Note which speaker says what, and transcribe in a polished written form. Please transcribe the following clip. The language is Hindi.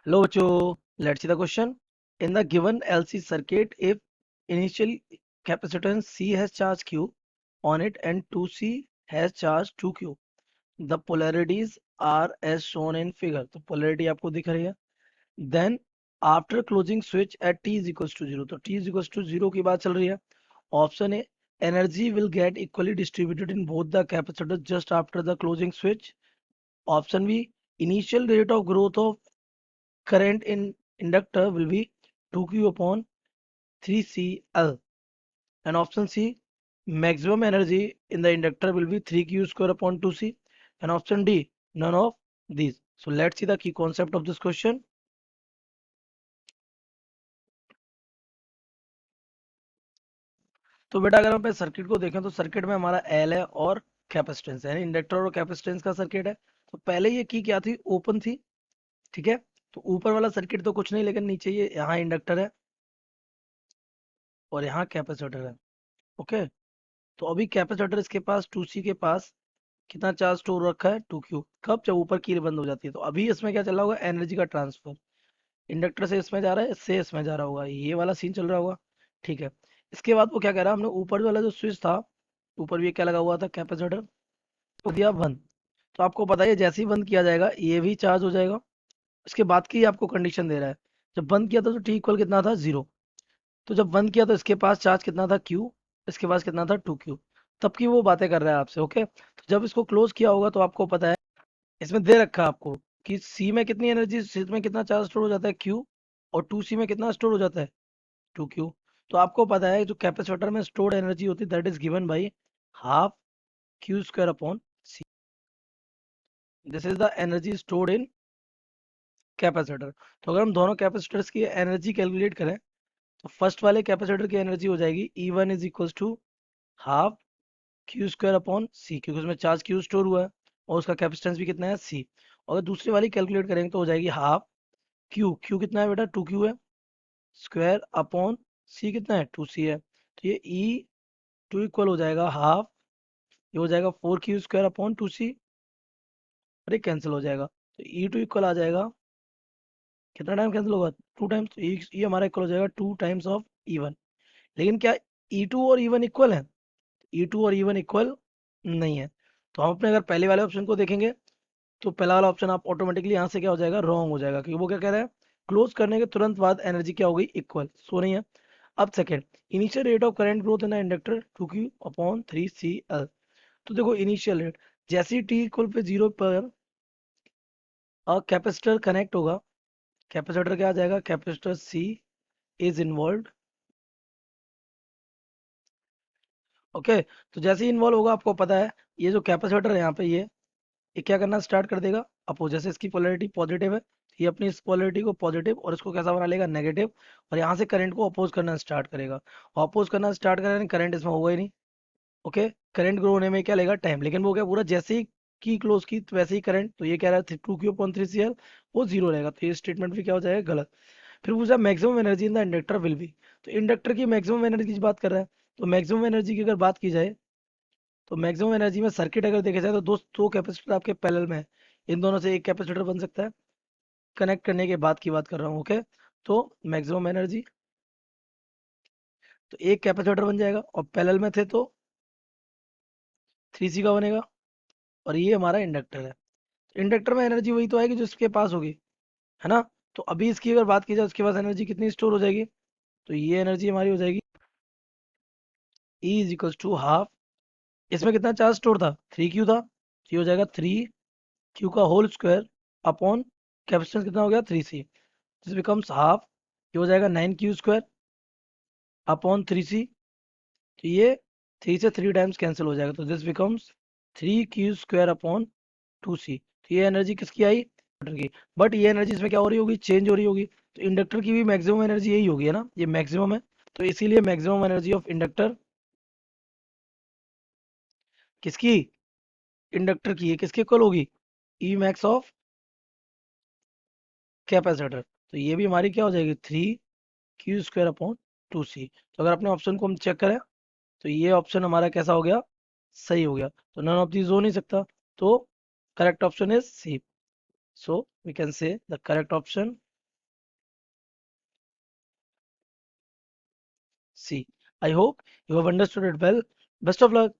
Speaker 1: Hello, Cho. Let's see the question. In the given LC circuit, if initial capacitance C has charge Q on it and 2C has charge 2Q, the polarities are as shown in figure. तो polarity आपको दिख रही है. Then after closing switch at t is equals to 0. तो t is equals to 0 की बात चल रही है. Option A, energy will get equally distributed in both the capacitors just after the closing switch. Option B, initial rate of growth of current in inductor will be 2q upon 3cl. And option C, maximum energy in the inductor will be 3q square upon 2c. And option D, none of these. So let's see the key concept of this question. तो बेटा अगर हम अपने सर्किट को देखें तो सर्किट में हमारा एल है और कैपेसिटेंस है, इंडक्टर और कैपेसिटेंस का सर्किट है. तो पहले ये की क्या थी, ओपन थी. ठीक है, तो ऊपर वाला सर्किट तो कुछ नहीं, लेकिन नीचे ये यहाँ इंडक्टर है और यहाँ कैपेसिटर है. ओके, तो अभी कैपेसिटर इसके पास 2C के पास कितना चार्ज स्टोर रखा है, 2Q. कब, जब ऊपर कील बंद हो जाती है. तो अभी इसमें क्या चल रहा होगा, एनर्जी का ट्रांसफर. इंडक्टर से इसमें जा रहा है, इससे इसमें जा रहा होगा, ये वाला सीन चल रहा होगा. ठीक है, इसके बाद वो क्या कह रहा है, हमने ऊपर वाला जो स्विच था, ऊपर भी क्या लगा हुआ था, कैपेसिटर, तो दिया बंद. तो आपको पता है जैसे ही बंद किया जाएगा ये भी चार्ज हो जाएगा. इसके बाद की आपको कंडीशन दे रहा है, जब बंद किया था तो टी इक्वल कितना था, 0. तो जब बंद किया तो इसके पास चार्ज कितना था, क्यू. इसके पास कितना था, 2Q. तब की वो बातें कर रहा है आपसे. ओके, तो जब इसको क्लोज किया होगा तो आपको पता है इसमें दे रखा है आपको कि सी में कितनी एनर्जी, सी में कितना चार्ज स्टोर हो जाता है, क्यू. और 2C में कितना स्टोर हो जाता है, 2Q. तो आपको पता है जो कैपेसिटर में स्टोर्ड एनर्जी होती है that is given by half q square upon C. This is the energy stored in capacitor. तो अगर हम दोनों कैपेसिटर्स की एनर्जी कैलकुलेट करें तो फर्स्ट वाले कैपेसिटर की एनर्जी हो जाएगी E1 is equal to half q square upon C, क्योंकि उसमें चार्ज क्यू स्टोर हुआ है और उसका कैपेसिटेंस भी कितना है, सी. अगर दूसरी वाली कैलकुलेट करेंगे तो हो जाएगी हाफ क्यू, क्यू कितना है बेटा, 2Q है, स्क्वायर अपॉन सी कितना है, 2C है. तो ये E2 इक्वल हो जाएगा हाफ, ये हो जाएगा 4Q स्क्वायर अपॉन 2C. और ये कैंसिल हो जाएगा. तो E2 इक्वल आ जाएगा, कितना टाइम कैंसिल होगा, 2 टाइम्स. तो ये हमारा इक्वल हो जाएगा 2 टाइम्स ऑफ E1. लेकिन क्या E2 और E1 इक्वल है, E2 और E1 इक्वल नहीं है. तो हम अपने अगर पहले वाले ऑप्शन को देखेंगे तो पहला वाला ऑप्शन आप ऑटोमेटिकली यहाँ से क्या हो जाएगा, रॉन्ग हो जाएगा, क्योंकि वो क्या कह रहा है, क्लोज करने के तुरंत बाद एनर्जी क्या हो गई, इक्वल. सो नहीं है. अब second, initial rate of current growth in the inductor 2Q upon 3CL. तो देखो इनिशियल रेट, जैसे ही टी इक्वल पे 0 पर कैपेसिटर कनेक्ट होगा, कैपेसिटर क्या आ जाएगा, capacitor C is involve. Okay, तो जैसे ही इन्वॉल्व होगा आपको पता है ये जो कैपेसिटर है यहाँ पे ये क्या करना स्टार्ट कर देगा, अपोज. जैसे इसकी पोलैरिटी पॉजिटिव है, ये अपनी इस पोलैरिटी को पॉजिटिव और इसको कैसा बना लेगा, नेगेटिव. और यहाँ से करंट को अपोज करना स्टार्ट करेगा. और अपोज करना स्टार्ट करेगा, करंट इसमें होगा ही नहीं. ओके, करंट ग्रो होने में क्या लेगा, टाइम. लेकिन वो क्या पूरा जैसे ही की क्लोज की तो वैसे ही करंट, तो ये कह रहा है 2Q/3CL वो 0 रहेगा. तो ये स्टेटमेंट भी क्या हो जाएगा, गलत. फिर पूछा maximum energy in the inductor will be. तो इंडक्टर की मैक्सिमम एनर्जी की बात कर रहा है. तो मैक्सिमम एनर्जी की अगर बात की जाए तो मैक्सिमम एनर्जी में सर्किट अगर देखा जाए तो दो कैपेसिटर आपके पैरेलल में है, इन दोनों से एक कैपेसिटर बन सकता है. कनेक्ट करने के बाद की बात कर रहा हूँ. ओके, तो मैक्सिमम एनर्जी, तो एक कैपेसिटर बन जाएगा और पैरेलल में थे तो 3C का बनेगा. और ये हमारा इंडक्टर है. इंडक्टर में एनर्जी वही तो आएगी जो इसके पास होगी, है ना. तो अभी इसकी अगर बात की जाए उसके पास एनर्जी कितनी स्टोर हो जाएगी, तो ये एनर्जी हमारी हो जाएगी E is equal to half, इसमें कितना चार्ज स्टोर था, 3Q था, तो ये हो जाएगा 3Q का होल स्क्वायर अपॉन कैपेसिटेंस कितना हो गया, 3C. दिस बिकम्स हाफ, ये हो जाएगा 9Q स्क्वायर अपॉन 3C. तो ये 3 से 3 टाइम्स कैंसिल हो जाएगा. तो this becomes 3Q square upon 2C. तो ये एनर्जी किसकी आई, इंडक्टर की. बट ये एनर्जी इसमें क्या हो रही होगी, चेंज हो रही होगी. तो इंडक्टर की भी मैक्सिमम एनर्जी यही होगी, है ना, ये मैक्सिमम है. तो इसीलिए मैक्सिमम एनर्जी ऑफ इंडक्टर किसकी, इंडक्टर की, ये किसके इक्वल होगी, ई मैक्स ऑफ कैपेसिटर. तो ये भी हमारी क्या हो जाएगी, 3Q स्क्वायर अपॉन 2C. तो अगर अपने ऑप्शन को हम चेक करें तो ये ऑप्शन हमारा कैसा हो गया, सही हो गया. तो नन ऑफ दीज हो नहीं सकता. तो correct option is C. So we can say the correct option C. I hope you have understood it well. Best of luck.